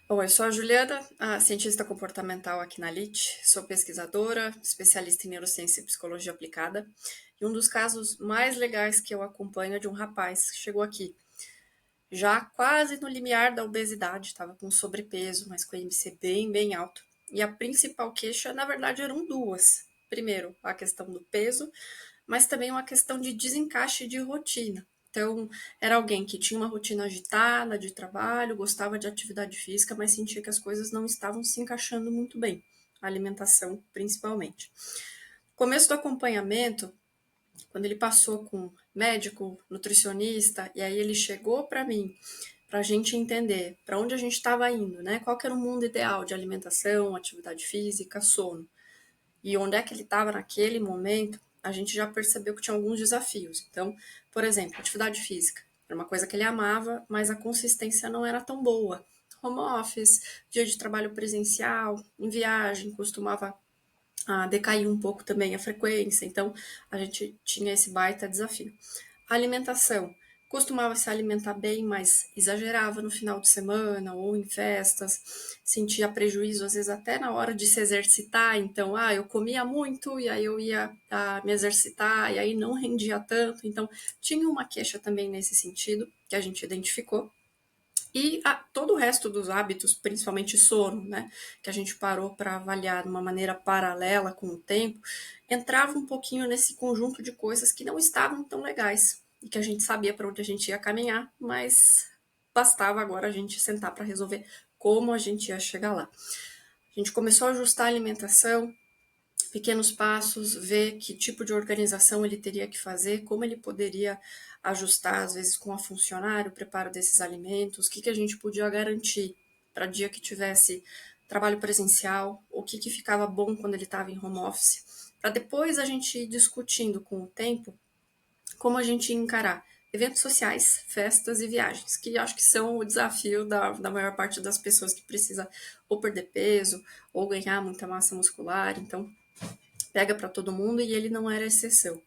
Bom, eu sou a Juliana, a cientista comportamental aqui na LIT, sou pesquisadora, especialista em neurociência e psicologia aplicada, e um dos casos mais legais que eu acompanho é de um rapaz que chegou aqui, já quase no limiar da obesidade, estava com sobrepeso, mas com IMC bem alto. E a principal queixa, na verdade, eram duas. Primeiro, a questão do peso, mas também uma questão de desencaixe de rotina. Então, era alguém que tinha uma rotina agitada de trabalho, gostava de atividade física, mas sentia que as coisas não estavam se encaixando muito bem, a alimentação principalmente. Começo do acompanhamento, quando ele passou com médico, nutricionista, e aí ele chegou para mim, para a gente entender para onde a gente estava indo, né? Qual que era o mundo ideal de alimentação, atividade física, sono. E onde é que ele estava naquele momento, a gente já percebeu que tinha alguns desafios. Então, por exemplo, atividade física. Era uma coisa que ele amava, mas a consistência não era tão boa. Home office, dia de trabalho presencial, em viagem, costumava decair um pouco também a frequência, então a gente tinha esse baita desafio. A alimentação, costumava se alimentar bem, mas exagerava no final de semana ou em festas, sentia prejuízo às vezes até na hora de se exercitar, então, eu comia muito e aí eu ia me exercitar e aí não rendia tanto, então tinha uma queixa também nesse sentido que a gente identificou. E todo o resto dos hábitos, principalmente sono, né, que a gente parou para avaliar de uma maneira paralela com o tempo, entrava um pouquinho nesse conjunto de coisas que não estavam tão legais e que a gente sabia para onde a gente ia caminhar, mas bastava agora a gente sentar para resolver como a gente ia chegar lá. A gente começou a ajustar a alimentação, pequenos passos, ver que tipo de organização ele teria que fazer, como ele poderia ajustar, às vezes, com a funcionária, o preparo desses alimentos, o que a gente podia garantir para dia que tivesse trabalho presencial, o que ficava bom quando ele estava em home office, para depois a gente ir discutindo com o tempo como a gente ia encarar eventos sociais, festas e viagens, que acho que são o desafio da maior parte das pessoas que precisa ou perder peso ou ganhar muita massa muscular. Então, pega para todo mundo e ele não era exceção.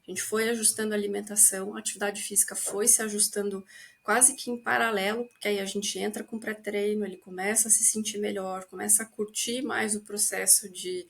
A gente foi ajustando a alimentação, a atividade física foi se ajustando quase que em paralelo, porque aí a gente entra com pré-treino, ele começa a se sentir melhor, começa a curtir mais o processo de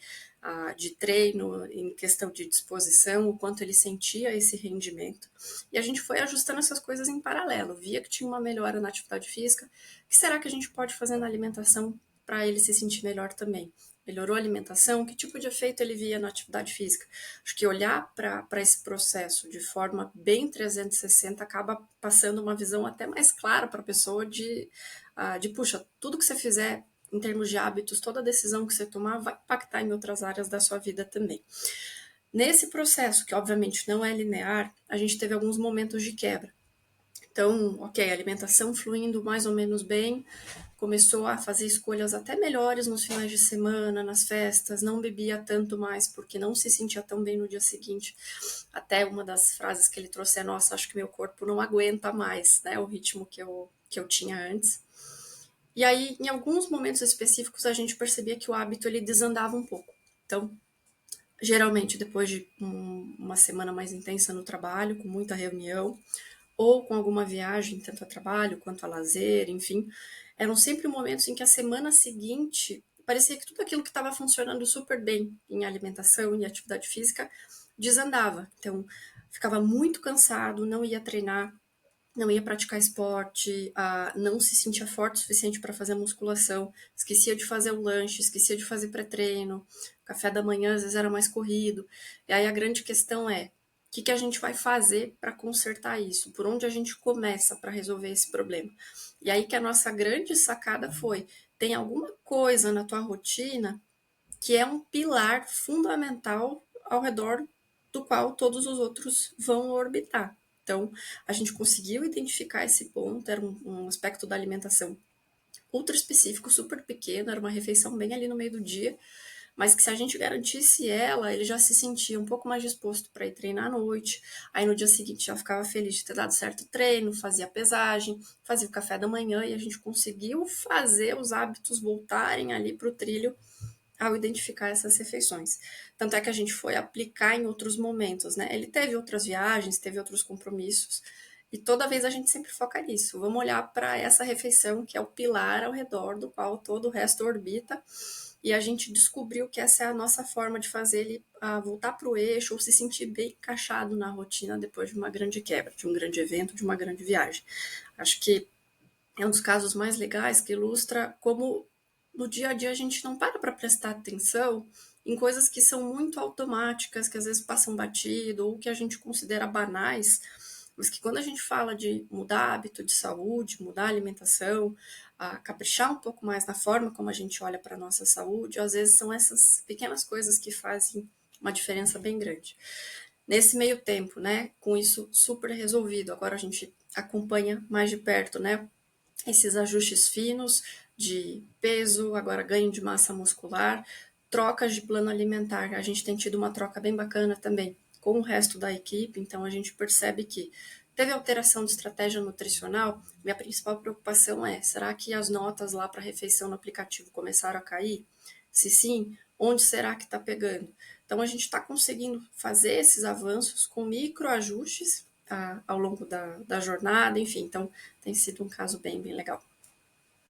treino em questão de disposição, o quanto ele sentia esse rendimento. E a gente foi ajustando essas coisas em paralelo, via que tinha uma melhora na atividade física, o que será que a gente pode fazer na alimentação para ele se sentir melhor também? Melhorou a alimentação? Que tipo de efeito ele via na atividade física? Acho que olhar para esse processo de forma bem 360 acaba passando uma visão até mais clara para a pessoa puxa, tudo que você fizer em termos de hábitos, toda decisão que você tomar vai impactar em outras áreas da sua vida também. Nesse processo, que obviamente não é linear, a gente teve alguns momentos de quebra. Então, ok, alimentação fluindo mais ou menos bem, começou a fazer escolhas até melhores nos finais de semana, nas festas, não bebia tanto mais porque não se sentia tão bem no dia seguinte. Até uma das frases que ele trouxe é: nossa, acho que meu corpo não aguenta mais, né, o ritmo que eu tinha antes. E aí, em alguns momentos específicos, a gente percebia que o hábito ele desandava um pouco. Então, geralmente depois de uma semana mais intensa no trabalho, com muita reunião, ou com alguma viagem, tanto a trabalho quanto a lazer, enfim, eram sempre momentos em que a semana seguinte parecia que tudo aquilo que estava funcionando super bem em alimentação e atividade física desandava. Então, ficava muito cansado, não ia treinar, não ia praticar esporte, não se sentia forte o suficiente para fazer musculação, esquecia de fazer o lanche, esquecia de fazer pré-treino, café da manhã às vezes era mais corrido. E aí a grande questão é: o que a gente vai fazer para consertar isso? Por onde a gente começa para resolver esse problema? E aí que a nossa grande sacada foi: tem alguma coisa na tua rotina que é um pilar fundamental ao redor do qual todos os outros vão orbitar. Então, a gente conseguiu identificar esse ponto, era um aspecto da alimentação ultra específico, super pequeno, era uma refeição bem ali no meio do dia, mas que se a gente garantisse ela, ele já se sentia um pouco mais disposto para ir treinar à noite, aí no dia seguinte já ficava feliz de ter dado certo o treino, fazia a pesagem, fazia o café da manhã e a gente conseguiu fazer os hábitos voltarem ali para o trilho ao identificar essas refeições. Tanto é que a gente foi aplicar em outros momentos, né? Ele teve outras viagens, teve outros compromissos, E toda vez a gente sempre foca nisso. Vamos olhar para essa refeição, que é o pilar ao redor do qual todo o resto orbita, e a gente descobriu que essa é a nossa forma de fazer ele voltar para o eixo ou se sentir bem encaixado na rotina depois de uma grande quebra, de um grande evento, de uma grande viagem. Acho que é um dos casos mais legais que ilustra como no dia a dia a gente não para prestar atenção em coisas que são muito automáticas, que às vezes passam batido ou que a gente considera banais, mas que quando a gente fala de mudar hábito de saúde, mudar a alimentação, caprichar um pouco mais na forma como a gente olha para a nossa saúde, às vezes são essas pequenas coisas que fazem uma diferença bem grande. Nesse meio tempo, né, com isso super resolvido, agora a gente acompanha mais de perto, né, esses ajustes finos de peso, agora ganho de massa muscular, trocas de plano alimentar. A gente tem tido uma troca bem bacana também com o resto da equipe, então a gente percebe que teve alteração de estratégia nutricional. Minha principal preocupação é: será que as notas lá para refeição no aplicativo começaram a cair? Se sim, onde será que está pegando? Então a gente está conseguindo fazer esses avanços com microajustes ao longo da jornada, enfim, então tem sido um caso bem legal.